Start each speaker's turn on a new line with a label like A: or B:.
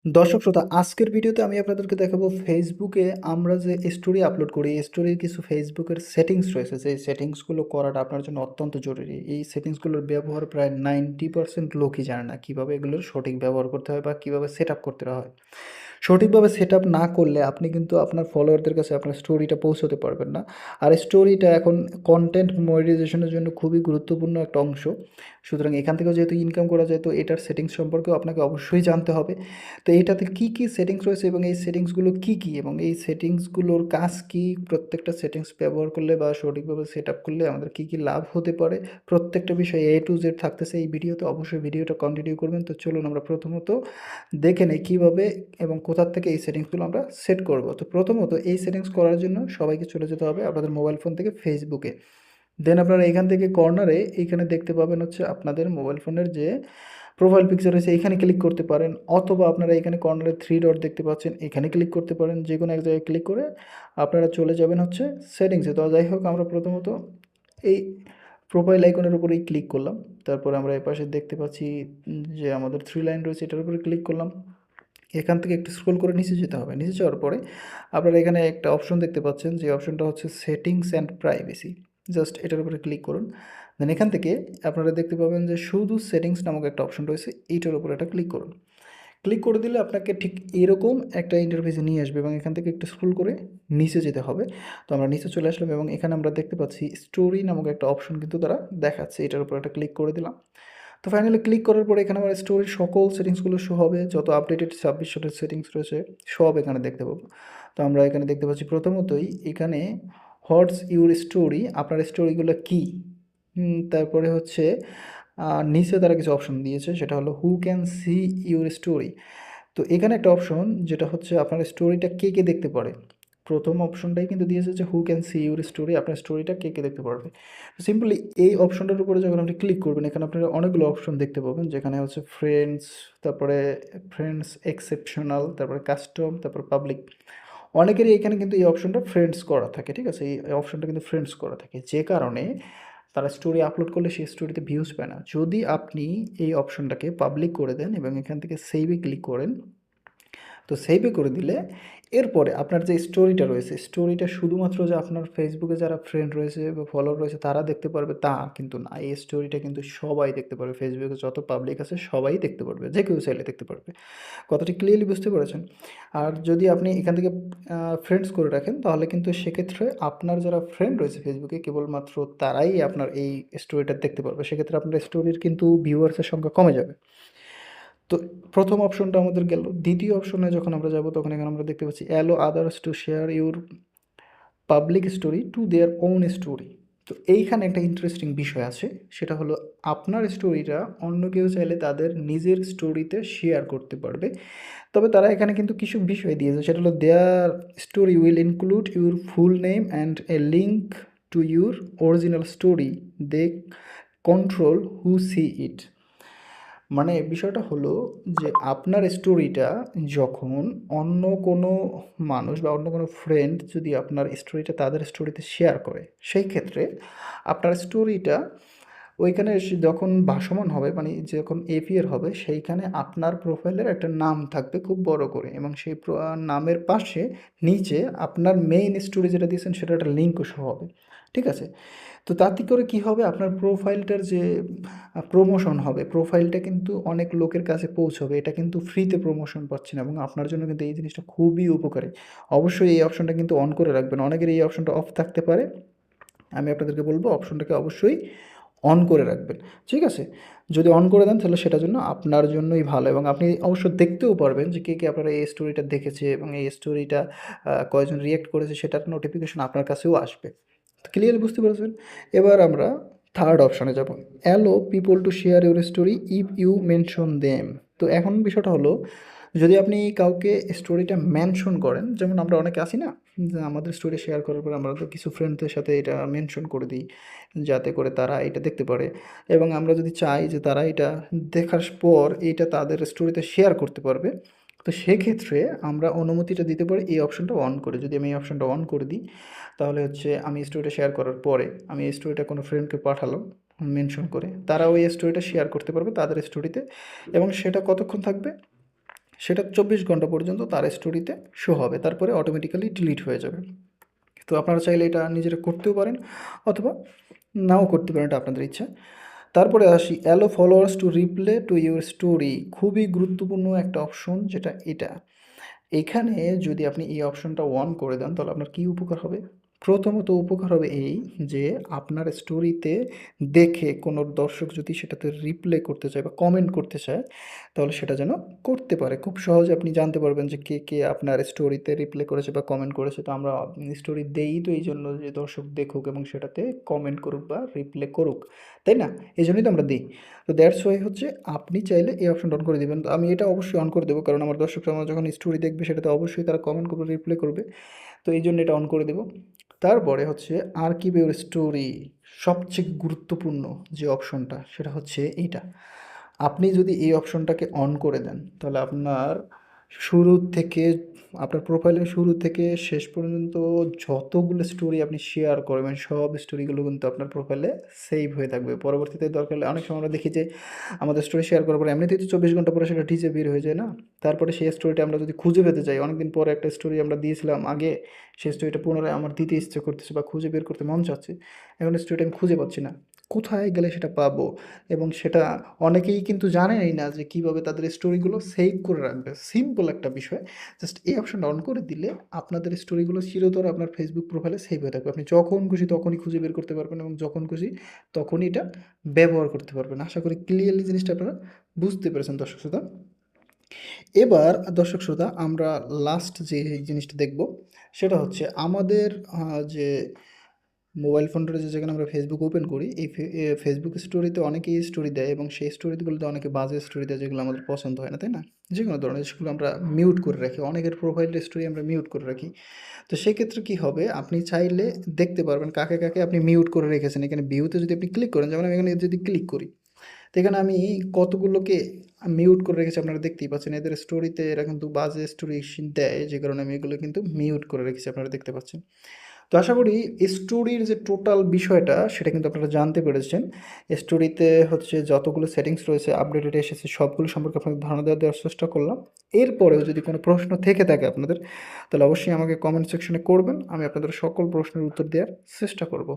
A: দর্শক শ্রোতা, আজকের ভিডিওতে আমি আপনাদেরকে দেখাবো ফেসবুকে আমরা যে স্টোরি আপলোড করি, এই স্টোরির কিছু ফেসবুকের সেটিংস রয়েছে, যে সেটিংসগুলো করাটা আপনার জন্য অত্যন্ত জরুরি। এই সেটিংসগুলোর ব্যবহার প্রায় 90% লোকই জানে না, কীভাবে এগুলোর সঠিক ব্যবহার করতে হয় বা কীভাবে সেট আপ করতে হয়। সঠিকভাবে সেট আপ না করলে আপনি কিন্তু আপনার ফলোয়ারদের কাছে আপনার স্টোরিটা পৌঁছতে পারবেন না। আর স্টোরিটা এখন কন্টেন্ট মনিটাইজেশনের জন্য খুবই গুরুত্বপূর্ণ একটা অংশ। সুতরাং এখান থেকেও যেহেতু ইনকাম করা যায়, তো এটার সেটিংস সম্পর্কেও আপনাকে অবশ্যই জানতে হবে। তো এটাতে কী কী সেটিংস রয়েছে এবং এই সেটিংসগুলো কী কী এবং এই সেটিংসগুলোর কাজ কী, প্রত্যেকটা সেটিংস ব্যবহার করলে বা সঠিকভাবে সেট আপ করলে আমাদের কী কী লাভ হতে পারে, প্রত্যেকটা বিষয় A to Z থাকতেছে এই ভিডিওতে। অবশ্যই ভিডিওটা কন্টিনিউ করবেন। তো চলুন আমরা প্রথমত দেখে নেই কীভাবে এবং কোথা থেকে এই সেটিংসগুলো আমরা সেট করব। তো প্রথমত এই সেটিংস করার জন্য সবাইকে চলে যেতে হবে আপনাদের মোবাইল ফোন থেকে ফেসবুকে। দেন আপনারা এখান থেকে কর্নারে এইখানে দেখতে পাবেন হচ্ছে আপনাদের মোবাইল ফোনের যে প্রোফাইল পিকচার রয়েছে, এখানে ক্লিক করতে পারেন, অথবা আপনারা এখানে কর্নারে 3 ডট দেখতে পাচ্ছেন, এখানে ক্লিক করতে পারেন। যে কোনো এক জায়গায় ক্লিক করে আপনারা চলে যাবেন হচ্ছে সেটিংসে। তো যাই হোক, আমরা প্রথমত এই প্রোফাইল আইকনের উপরেই ক্লিক করলাম। তারপরে আমরা এপাশে দেখতে পাচ্ছি যে আমাদের 3 লাইন রয়েছে, এটার উপরে ক্লিক করলাম। এখান থেকে একটু স্ক্রল করে নিচে যেতে হবে। নিচে যাওয়ার পরে আপনারা এখানে একটা অপশন দেখতে পাচ্ছেন, যে অপশনটা হচ্ছে সেটিংস অ্যান্ড প্রাইভেসি। জাস্ট এটার উপরে ক্লিক করুন। দেন এখান থেকে আপনারা দেখতে পাবেন যে শুধু সেটিংস নামক একটা অপশন রয়েছে, এইটার উপরে এটা ক্লিক করুন। ক্লিক করে দিলে আপনাকে ঠিক এরকম একটা ইন্টারফেসে নিয়ে আসবে এবং এখান থেকে একটু স্ক্রল করে নিচে যেতে হবে। তো আমরা নিচে চলে আসলাম এবং এখানে আমরা দেখতে পাচ্ছি স্টোরি নামক একটা অপশন কিন্তু তারা দেখাচ্ছে, এটার উপর একটা ক্লিক করে দিলাম। তো ফাইনালি ক্লিক করার পরে এখানে আমার স্টোরির সকল সেটিংসগুলো শো হবে, যত আপডেটেড 26 শটের সেটিংস রয়েছে সব এখানে দেখতে পাবো। তো আমরা এখানে দেখতে পাচ্ছি প্রথমতই এখানে হোয়াটস ইউর স্টোরি, আপনার স্টোরিগুলো কী। তারপরে হচ্ছে নিচে তারা কিছু অপশন দিয়েছে, সেটা হলো who can see your story. তো এখানে একটা অপশন যেটা হচ্ছে আপনার স্টোরিটা কে কে দেখতে পারে। প্রথম অপশনটাই কিন্তু দিয়েছে যে who can see your story, আপনার স্টোরিটা কে কে দেখতে পারবে। সিম্পলি এই অপশনটার উপরে যখন আপনি ক্লিক করবেন, এখানে আপনারা অনেকগুলো অপশন দেখতে পাবেন, যেখানে হচ্ছে ফ্রেন্ডস, তারপরে ফ্রেন্ডস এক্সেপশনাল, তারপরে কাস্টম, তারপর পাবলিক। অনেকেরই এখানে কিন্তু এই অপশনটা ফ্রেন্ডস করা থাকে, ঠিক আছে? এই অপশনটা কিন্তু ফ্রেন্ডস করা থাকে, যে কারণে তারা স্টোরি আপলোড করলে সেই স্টোরিতে ভিউজ পায় না। যদি আপনি এই অপশনটাকে পাবলিক করে দেন এবং এখান থেকে সেভে ক্লিক করেন, তো সেভে করে দিলে এরপরে আপনার যে স্টোরিটা রয়েছে, স্টোরিটা শুধুমাত্র যে আপনার ফেসবুকে যারা ফ্রেন্ড রয়েছে বা ফলোয়ার রয়েছে তারা দেখতে পারবে তা কিন্তু না। এই স্টোরিটা কিন্তু সবাই দেখতে পারবে। ফেসবুকে যত পাবলিক আছে সবাই দেখতে পারবে, যে কেউ চাইলে দেখতে পারবে। কথাটি ক্লিয়ারলি বুঝতে পেরেছেন? আর যদি আপনি এখান থেকে ফ্রেন্ডস করে রাখেন, তাহলে কিন্তু সেক্ষেত্রে আপনার যারা ফ্রেন্ড রয়েছে ফেসবুকে কেবলমাত্র তারাই আপনার এই স্টোরিটা দেখতে পারবে। সেক্ষেত্রে আপনার স্টোরির কিন্তু ভিউয়ার্সের সংখ্যা কমে যাবে। তো প্রথম অপশনটা আমাদের গেল। দ্বিতীয় অপশনে যখন আমরা যাব, তখন এখানে আমরা দেখতে পাচ্ছি allow others to share your public story to their own story. তো এইখানে একটা ইন্টারেস্টিং বিষয় আছে, সেটা হলো আপনার স্টোরিটা অন্য কেউ চাইলে তাদের নিজের স্টোরিতে শেয়ার করতে পারবে। তবে তারা এখানে কিন্তু কিছু বিষয় দিয়েছে, সেটা হলো their story will include your full name and a link to your original story, they control who see it. মানে বিষয়টা হলো যে আপনার স্টোরিটা যখন অন্য কোনো মানুষ বা অন্য কোনো ফ্রেন্ড যদি আপনার স্টোরিটা তাদের স্টোরিতে শেয়ার করে, সেই ক্ষেত্রে আপনার স্টোরিটা ওইখানে যখন ভাসমান হবে, মানে যখন এপিয়ার হবে, সেইখানে আপনার প্রোফাইলের একটা নাম থাকবে খুব বড় করে, এবং সেই নামের পাশে নিচে আপনার মেইন স্টোরি যেটা দিয়েছেন সেটা একটা লিঙ্কও শো হবে, ঠিক আছে? তো তাতে করে কী হবে, আপনার প্রোফাইলটার যে প্রমোশন হবে, প্রোফাইলটা কিন্তু অনেক লোকের কাছে পৌঁছবে। এটা কিন্তু ফ্রিতে প্রমোশন পাচ্ছেন এবং আপনার জন্য কিন্তু এই জিনিসটা খুবই উপকারী। অবশ্যই এই অপশনটা কিন্তু অন করে রাখবেন। অনেকের এই অপশনটা অফ থাকতে পারে। আমি আপনাদেরকে বলব অপশনটাকে অবশ্যই অন করে রাখবেন, ঠিক আছে? যদি অন করে দেন তাহলে সেটার জন্য আপনার জন্যই ভালো, এবং আপনি অবশ্য দেখতেও পারবেন যে কে কে আপনার এই স্টোরিটা দেখেছে এবং এই স্টোরিটা কয়জন রিঅ্যাক্ট করেছে, সেটার নোটিফিকেশন আপনার কাছেও আসবে। ক্লিয়ারলি বুঝতে পেরেছেন? এবার আমরা থার্ড অপশনে যাব। Allow people to share your story if you mention them. তো এখন বিষয়টা হলো, যদি আপনি কাউকে স্টোরিটা মেনশন করেন, যেমন আমরা অনেকে আছি না, যে আমাদের স্টোরি শেয়ার করার পরে আমরা তো কিছু ফ্রেন্ডদের সাথে এটা মেনশন করে দিই, যাতে করে তারা এটা দেখতে পারে, এবং আমরা যদি চাই যে তারা এটা দেখার পর এইটা তাদের স্টোরিতে শেয়ার করতে পারবে, তো সেক্ষেত্রে আমরা অনুমতিটা দিতে পারি এই অপশনটা অন করে। যদি আমি এই অপশনটা অন করে দিই, তাহলে হচ্ছে আমি স্টোরিটা শেয়ার করার পরে আমি এই স্টোরিটা কোনো ফ্রেন্ডকে পাঠালাম মেনশন করে, তারা ওই স্টোরিটা শেয়ার করতে পারবে তাদের স্টোরিতে, এবং সেটা কতক্ষণ থাকবে, সেটা 24 ঘন্টা পর্যন্ত তার স্টোরিতে শো হবে, তারপরে অটোমেটিক্যালি ডিলিট হয়ে যাবে। তো আপনারা চাইলে এটা নিজেরা করতেও পারেন অথবা নাও করতে পারেন, এটা আপনাদের ইচ্ছা। তারপরে আসি allow followers to reply to your story, খুবই গুরুত্বপূর্ণ একটা অপশন যেটা এটা। এখানে যদি আপনি এই অপশনটা অন করে দেন তাহলে আপনার কী উপকার হবে? প্রথমত উপকার হবে এই যে আপনার স্টোরিতে দেখে কোনো দর্শক যদি সেটাতে রিপ্লাই করতে চায় বা কমেন্ট করতে চায় তাহলে সেটা যেন করতে পারে। খুব সহজে আপনি জানতে পারবেন যে কে আপনার স্টোরিতে রিপ্লাই করেছে বা কমেন্ট করেছে। তো আমরা স্টোরি দেই তো এইজন্য যে দর্শক দেখুক এবং সেটাতে কমেন্ট করুক বা রিপ্লাই করুক, তাই না? এইজন্যই তো আমরা দিই। তো দ্যাটস ওয়াই হচ্ছে আপনি চাইলে এই অপশনটা অন করে দিবেন। তো আমি এটা অবশ্যই অন করে দেবো, কারণ আমার দর্শকরা আমার যখন স্টোরি দেখবে সেটাতে অবশ্যই তারা কমেন্ট করবে, রিপ্লাই করবে। তো এই জন্য এটা অন করে দেবো। তারপরে হচ্ছে আর্কাইভ ইউর স্টোরি, সবচেয়ে গুরুত্বপূর্ণ যে অপশনটা সেটা হচ্ছে এইটা। আপনি যদি এই অপশনটাকে অন করে দেন তাহলে আপনার শুরু থেকে আপনার প্রোফাইলের শুরু থেকে শেষ পর্যন্ত যতগুলো স্টোরি আপনি শেয়ার করবেন সব স্টোরিগুলো কিন্তু আপনার প্রোফাইলে সেভ হয়ে থাকবে। পরবর্তীতে দরকার হলে অনেক সময় আমরা দেখি যে আমাদের স্টোরি শেয়ার করার পরে এমনিতেই তো 24 ঘন্টা পরে সেটা ডিসঅ্যাপিয়ার হয়ে যায় না? তারপরে সেই স্টোরিটা আমরা যদি খুঁজে পেতে চাই, অনেকদিন পরে একটা স্টোরি আমরা দিয়েছিলাম আগে, সেই স্টোরিটা পুনরায় আমার দিতে ইচ্ছে করতেছে বা খুঁজে বের করতে মন চাচ্ছে। এখন স্টোরিটা আমি খুঁজে পাচ্ছি না। কোথায় গেলে সেটা পাবো? এবং সেটা অনেকেই কিন্তু জানেনই না যে কীভাবে তাদের স্টোরিগুলো সেভ করে রাখবে। সিম্পল একটা বিষয়। জাস্ট এই অপশনটা অন করে দিলে আপনাদের স্টোরিগুলো চিরতরে আপনার ফেসবুক প্রোফাইলে সেভ হয়ে থাকবে। আপনি যখন খুশি তখনই খুঁজে বের করতে পারবেন এবং যখন খুশি তখনই এটা ব্যবহার করতে পারবেন। আশা করি ক্লিয়ারলি জিনিসটা আপনারা বুঝতে পেরেছেন দর্শক শ্রোতা। এবার দর্শক শ্রোতা আমরা লাস্ট যে জিনিসটা দেখব সেটা হচ্ছে আমাদের যে মোবাইল ফোনটা যেখানে আমরা ফেসবুক ওপেন করি, এই ফেসবুক স্টোরিতে অনেকেই স্টোরি দেয় এবং সেই স্টোরিগুলোতে অনেকে বাজে স্টোরি দেয় যেগুলো আমাদের পছন্দ হয় না, তাই না? যে কোনো ধরনের, সেগুলো আমরা মিউট করে রাখি। অনেকের প্রোফাইলের স্টোরি আমরা মিউট করে রাখি। তো সেক্ষেত্রে কী হবে, আপনি চাইলে দেখতে পারবেন কাকে আপনি মিউট করে রেখেছেন। এখানে ভিউতে যদি আপনি ক্লিক করেন, যেমন আমি এখানে যদি ক্লিক করি, তো এখানে আমি কতগুলোকে মিউট করে রেখেছি আপনারা দেখতেই পাচ্ছেন। এদের স্টোরিতে এরা কিন্তু বাজে স্টোরি দেয়, যে কারণে আমি এগুলো কিন্তু মিউট করে রেখেছি, আপনারা দেখতে পাচ্ছেন। তো আশা করি স্টোরির যে টোটাল বিষয়টা সেটা কিন্তু আপনারা জানতে পেরেছেন। স্টোরিতে হচ্ছে যতগুলো সেটিংস রয়েছে আপডেটেড এসেছে সবগুলো সম্পর্কে আপনাদের ধারণা দেওয়ার চেষ্টা করলাম। এরপরেও যদি কোনো প্রশ্ন থেকে থাকে আপনাদের তাহলে অবশ্যই আমাকে কমেন্ট সেকশনে করবেন। আমি আপনাদের সকল প্রশ্নের উত্তর দেওয়ার চেষ্টা করব।